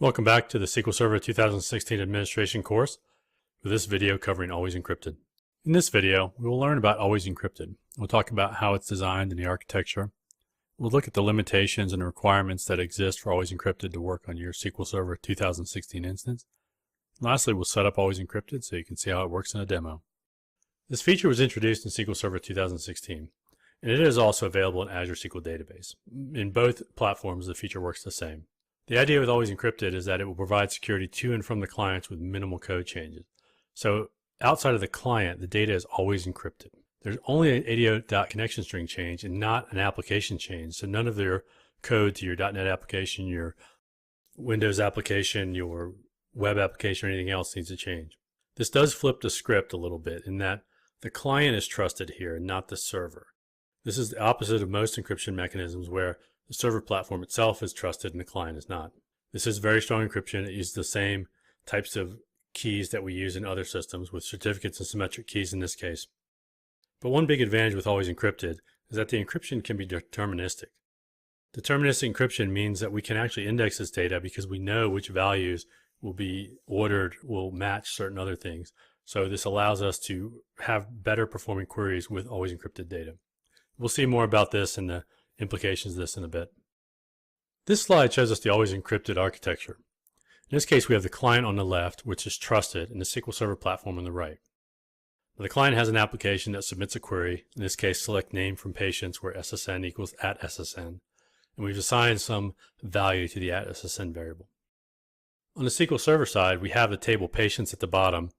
Welcome back to the SQL Server 2016 administration course with this video covering Always Encrypted. In this video, we will learn about Always Encrypted. We'll talk about how it's designed and the architecture. We'll look at the limitations and requirements that exist for Always Encrypted to work on your SQL Server 2016 instance. And lastly, we'll set up Always Encrypted so you can see how it works in a demo. This feature was introduced in SQL Server 2016, and it is also available in Azure SQL Database. In both platforms, the feature works the same. The idea with Always Encrypted is that it will provide security to and from the clients with minimal code changes. So outside of the client, the data is always encrypted. There's only an ADO.connection string change and not an application change. So none of your code to your .NET application, your Windows application, your web application, or anything else needs to change. This does flip the script a little bit in that the client is trusted here and not the server. This is the opposite of most encryption mechanisms where the server platform itself is trusted and the client is not. This is very strong encryption. It uses the same types of keys that we use in other systems with certificates and symmetric keys in this case. But one big advantage with Always Encrypted is that the encryption can be deterministic. Deterministic encryption means that we can actually index this data because we know which values will be ordered, will match certain other things. So this allows us to have better performing queries with Always Encrypted data. We'll see more about this and the implications of this in a bit. This slide shows us the Always Encrypted architecture. In this case, we have the client on the left, which is trusted, and the SQL Server platform on the right. Now, the client has an application that submits a query, in this case select name from patients where SSN equals @SSN, and we've assigned some value to the @SSN variable. On the SQL Server side, we have the table patients at the bottom,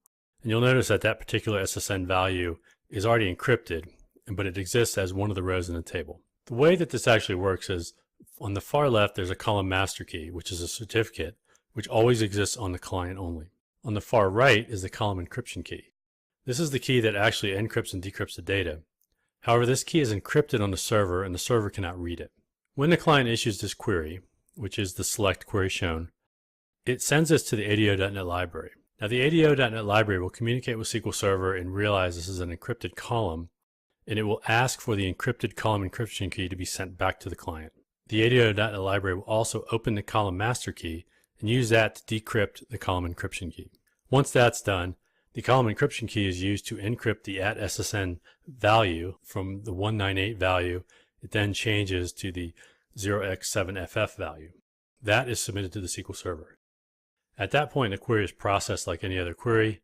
and you'll notice that that particular SSN value is already encrypted, but it exists as one of the rows in the table. The way that this actually works is on the far left there's a column master key, which is a certificate, which always exists on the client only. On the far right is the column encryption key. This is the key that actually encrypts and decrypts the data. However, this key is encrypted on the server and the server cannot read it. When the client issues this query, which is the select query shown, it sends this to the ADO.NET library. Now the ADO.NET library will communicate with SQL Server and realize this is an encrypted column, and it will ask for the encrypted column encryption key to be sent back to the client. The ADO.NET library will also open the column master key and use that to decrypt the column encryption key. Once that's done, the column encryption key is used to encrypt the @SSN value from the 198 value. It then changes to the 0x7FF value. That is submitted to the SQL Server. At that point, the query is processed like any other query.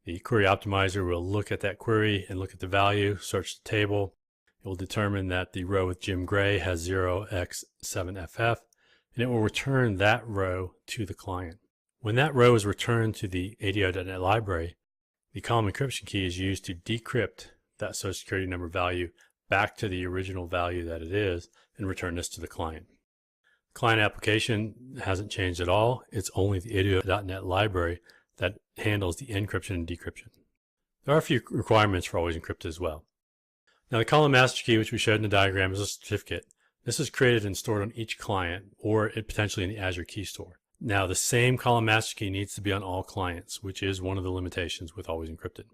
The query optimizer will look at that query and look at the value, search the table. It will determine that the row with Jim Gray has 0x7FF, and it will return that row to the client. When that row is returned to the ADO.NET library, the column encryption key is used to decrypt that social security number value back to the original value that it is and return this to the client. Client application hasn't changed at all. It's only the ADO.NET library that handles the encryption and decryption. There are a few requirements for Always Encrypted as well. Now the column master key, which we showed in the diagram, is a certificate. This is created and stored on each client or potentially in the Azure Key Store. Now the same column master key needs to be on all clients, which is one of the limitations with Always Encrypted.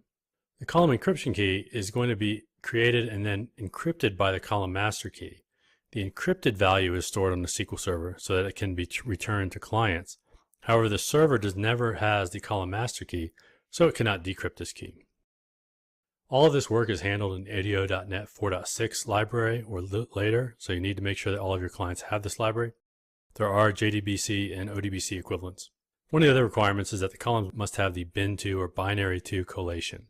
The column encryption key is going to be created and then encrypted by the column master key. The encrypted value is stored on the SQL Server so that it can be returned to clients. However, the server never has the column master key, so it cannot decrypt this key. All of this work is handled in ADO.NET 4.6 library or later, so you need to make sure that all of your clients have this library. There are JDBC and ODBC equivalents. One of the other requirements is that the columns must have the bin2 or binary to collation.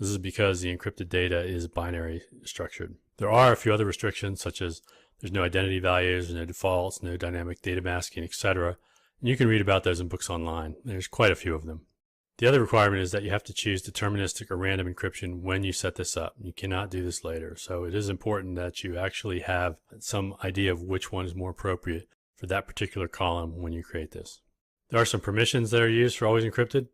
This is because the encrypted data is binary structured. There are a few other restrictions, such as there's no identity values, no defaults, no dynamic data masking, etc. And you can read about those in books online. There's quite a few of them. The other requirement is that you have to choose deterministic or random encryption when you set this up. You cannot do this later. So it is important that you actually have some idea of which one is more appropriate for that particular column when you create this. There are some permissions that are used for Always Encrypted.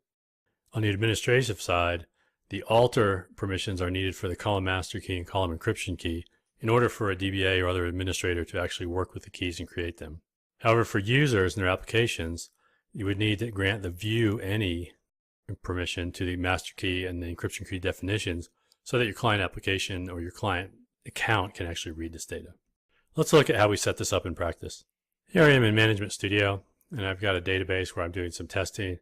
On the administrative side, the alter permissions are needed for the column master key and column encryption key in order for a DBA or other administrator to actually work with the keys and create them. However, for users and their applications, you would need to grant the view any permission to the master key and the encryption key definitions so that your client application or your client account can actually read this data. Let's look at how we set this up in practice. Here I am in Management Studio. and I've got a database where I'm doing some testing.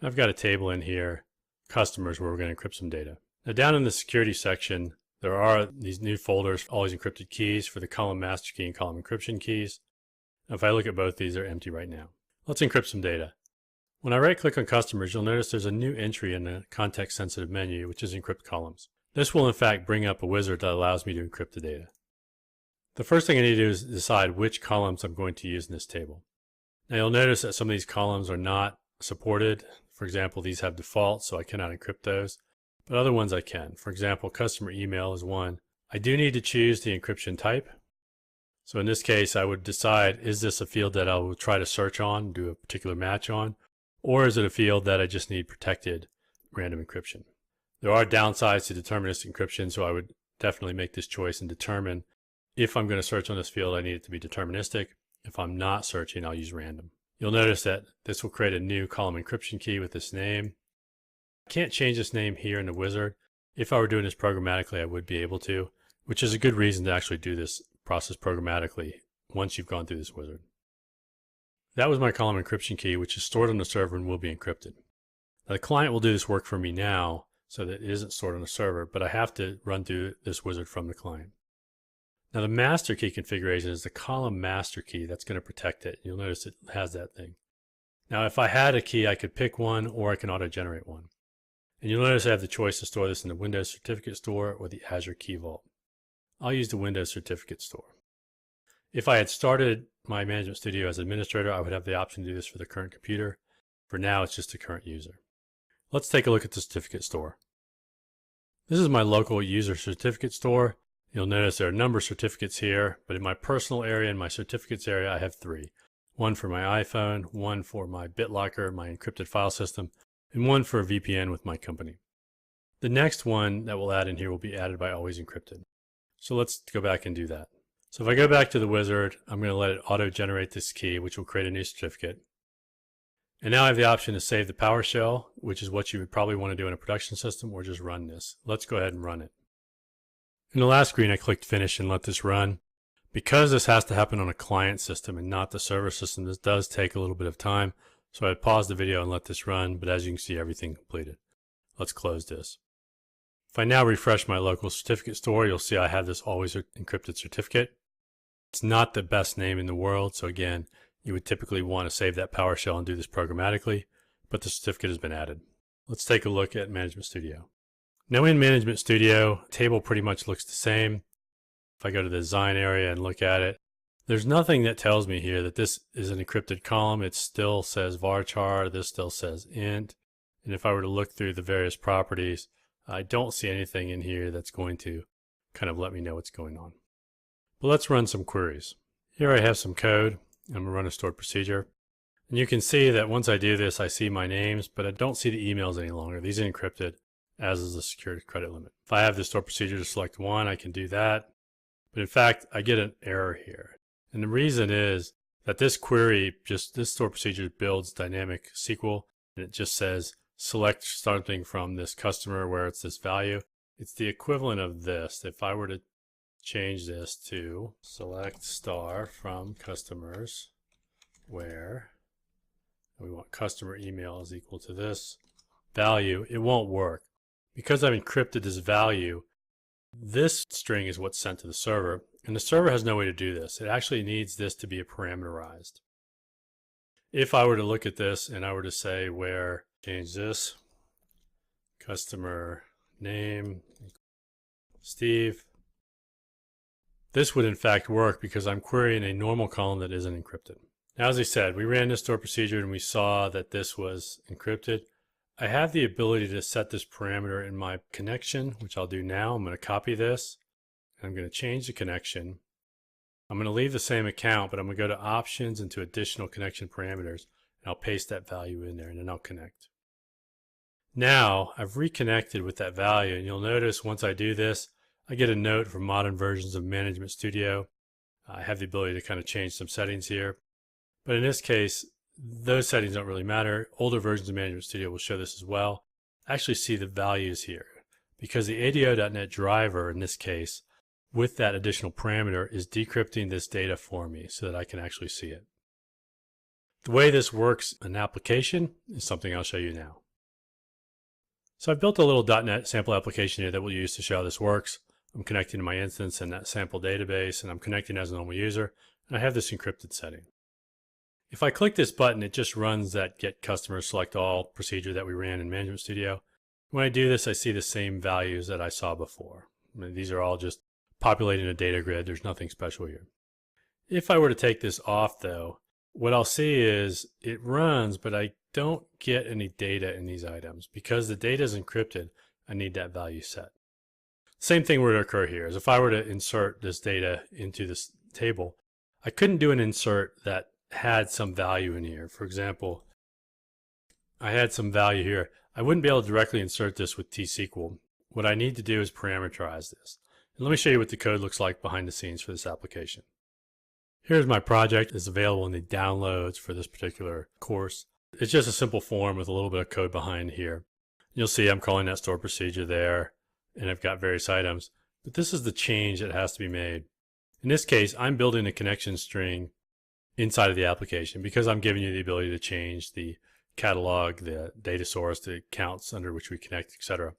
And I've got a table in here, customers, where we're going to encrypt some data. Now down in the security section, there are these new folders, always encrypted keys for the column master key and column encryption keys. Now if I look at both, these are empty right now. Let's encrypt some data. When I right click on customers, you'll notice there's a new entry in the context sensitive menu, which is encrypt columns. This will in fact bring up a wizard that allows me to encrypt the data. The first thing I need to do is decide which columns I'm going to use in this table. Now you'll notice that some of these columns are not supported. For example, these have defaults, so I cannot encrypt those, but other ones I can. For example, customer email is one. I do need to choose the encryption type. So in this case, I would decide, is this a field that I will try to search on, do a particular match on, or is it a field that I just need protected random encryption? There are downsides to deterministic encryption, so I would definitely make this choice and determine if I'm going to search on this field, I need it to be deterministic. If I'm not searching, I'll use random. You'll notice that this will create a new column encryption key with this name. I can't change this name here in the wizard. If I were doing this programmatically, I would be able to, which is a good reason to actually do this process programmatically once you've gone through this wizard. That was my column encryption key, which is stored on the server and will be encrypted. Now, the client will do this work for me now so that it isn't stored on the server, but I have to run through this wizard from the client. Now the master key configuration is the column master key that's going to protect it. You'll notice it has that thing. Now if I had a key, I could pick one or I can auto-generate one. And you'll notice I have the choice to store this in the Windows Certificate Store or the Azure Key Vault. I'll use the Windows Certificate Store. If I had started my Management Studio as administrator, I would have the option to do this for the current computer. For now, it's just the current user. Let's take a look at the Certificate Store. This is my local user certificate store. You'll notice there are a number of certificates here, but in my personal area and my certificates area, I have three. One for my iPhone, one for my BitLocker, my encrypted file system, and one for a VPN with my company. The next one that we'll add in here will be added by Always Encrypted. So let's go back and do that. So if I go back to the wizard, I'm going to let it auto-generate this key, which will create a new certificate. And now I have the option to save the PowerShell, which is what you would probably want to do in a production system, or just run this. Let's go ahead and run it. In the last screen, I clicked Finish and let this run. Because this has to happen on a client system and not the server system, this does take a little bit of time. So I paused the video and let this run, but as you can see, everything completed. Let's close this. If I now refresh my local certificate store, you'll see I have this Always Encrypted certificate. It's not the best name in the world, so again, you would typically want to save that PowerShell and do this programmatically, but the certificate has been added. Let's take a look at Management Studio. Now in Management Studio, the table pretty much looks the same. If I go to the design area and look at it, there's nothing that tells me here that this is an encrypted column. It still says varchar, this still says int. And if I were to look through the various properties, I don't see anything in here that's going to kind of let me know what's going on. But let's run some queries. Here I have some code. I'm going to run a stored procedure. And you can see that once I do this, I see my names, but I don't see the emails any longer. These are encrypted, as is the security credit limit. If I have the stored procedure to select one, I can do that. But in fact, I get an error here. And the reason is that this query, this stored procedure builds dynamic SQL, and it just says select something from this customer where it's this value. It's the equivalent of this. If I were to change this to select star from customers where we want customer email is equal to this value, it won't work. Because I've encrypted this value, this string is what's sent to the server, and the server has no way to do this. It actually needs this to be parameterized. If I were to look at this and I were to say where, change this, customer name, Steve, this would in fact work because I'm querying a normal column that isn't encrypted. Now, as I said, we ran this stored procedure and we saw that this was encrypted. I have the ability to set this parameter in my connection, which I'll do now. I'm going to copy this. I'm going to change the connection. I'm going to leave the same account, but I'm going to go to options and to additional connection parameters, and I'll paste that value in there, and then I'll connect. Now I've reconnected with that value, and you'll notice once I do this, I get a note from modern versions of Management Studio. I have the ability to kind of change some settings here, but in this case, those settings don't really matter. Older versions of Management Studio will show this as well. I actually see the values here because the ADO.NET driver in this case with that additional parameter is decrypting this data for me so that I can actually see it. The way this works in application is something I'll show you now. So I've built a little .NET sample application here that we'll use to show how this works. I'm connecting to my instance in that sample database, and I'm connecting as a normal user, and I have this encrypted setting. If I click this button, it just runs that get customer select all procedure that we ran in Management Studio. When I do this, I see the same values that I saw before. These are all just populating a data grid. There's nothing special here. If I were to take this off though, what I'll see is it runs, but I don't get any data in these items. Because the data is encrypted, I need that value set. Same thing would occur here, is if I were to insert this data into this table, I couldn't do an insert that had some value in here. For example, I had some value here. I wouldn't be able to directly insert this with T-SQL. What I need to do is parameterize this. And let me show you what the code looks like behind the scenes for this application. Here's my project. It's available in the downloads for this particular course. It's just a simple form with a little bit of code behind here. You'll see I'm calling that store procedure there, and I've got various items. But this is the change that has to be made. In this case, I'm building a connection string inside of the application because I'm giving you the ability to change the catalog, the data source, the accounts under which we connect, etc.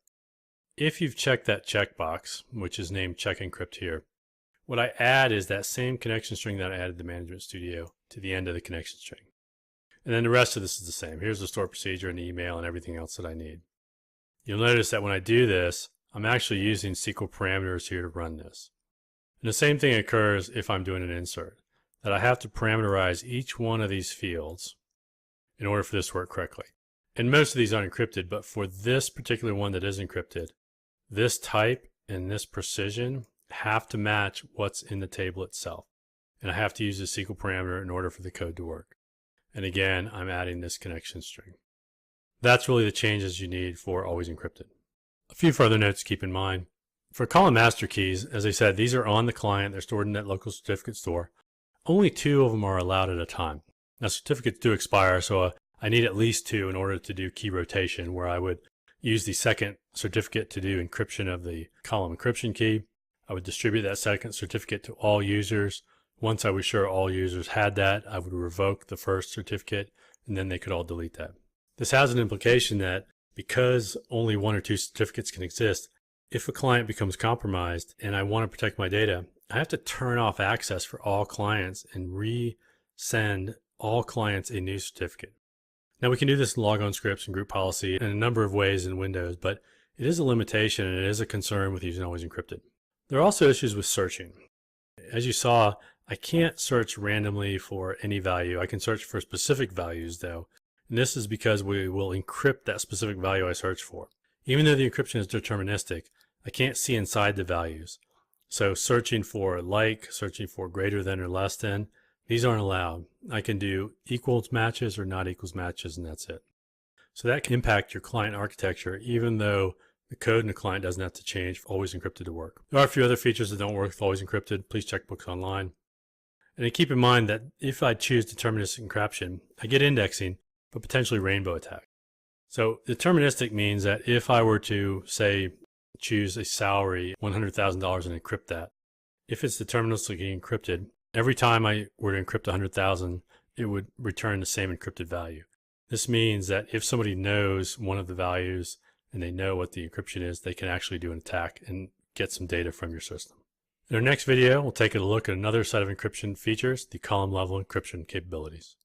If you've checked that checkbox, which is named Check Encrypt here, what I add is that same connection string that I added to Management Studio to the end of the connection string. And then the rest of this is the same. Here's the store procedure and the email and everything else that I need. You'll notice that when I do this, I'm actually using SQL parameters here to run this. And the same thing occurs if I'm doing an insert, that I have to parameterize each one of these fields in order for this to work correctly. And most of these aren't encrypted, but for this particular one that is encrypted, this type and this precision have to match what's in the table itself. And I have to use a SQL parameter in order for the code to work. And again, I'm adding this connection string. That's really the changes you need for Always Encrypted. A few further notes to keep in mind. For column master keys, as I said, these are on the client. They're stored in that local certificate store. Only 2 of them are allowed at a time. Now, certificates do expire, so I need at least 2 in order to do key rotation, where I would use the second certificate to do encryption of the column encryption key. I would distribute that second certificate to all users. Once I was sure all users had that, I would revoke the first certificate, and then they could all delete that. This has an implication that because only 1 or 2 certificates can exist, if a client becomes compromised and I want to protect my data, I have to turn off access for all clients and resend all clients a new certificate. Now we can do this in logon scripts and group policy in a number of ways in Windows, but it is a limitation and it is a concern with using Always Encrypted. There are also issues with searching. As you saw, I can't search randomly for any value. I can search for specific values though, and this is because we will encrypt that specific value I search for. Even though the encryption is deterministic, I can't see inside the values. So searching for like, searching for greater than or less than, these aren't allowed. I can do equals matches or not equals matches, and that's it. So that can impact your client architecture, even though the code in the client doesn't have to change for Always Encrypted to work. There are a few other features that don't work with Always Encrypted. Please check books online. And keep in mind that if I choose deterministic encryption, I get indexing, but potentially rainbow attack. So deterministic means that if I were to, say, choose a salary, $100,000, and encrypt that, if it's deterministically encrypted, every time I were to encrypt 100,000, it would return the same encrypted value. This means that if somebody knows one of the values and they know what the encryption is, they can actually do an attack and get some data from your system. In our next video, we'll take a look at another set of encryption features, the column level encryption capabilities.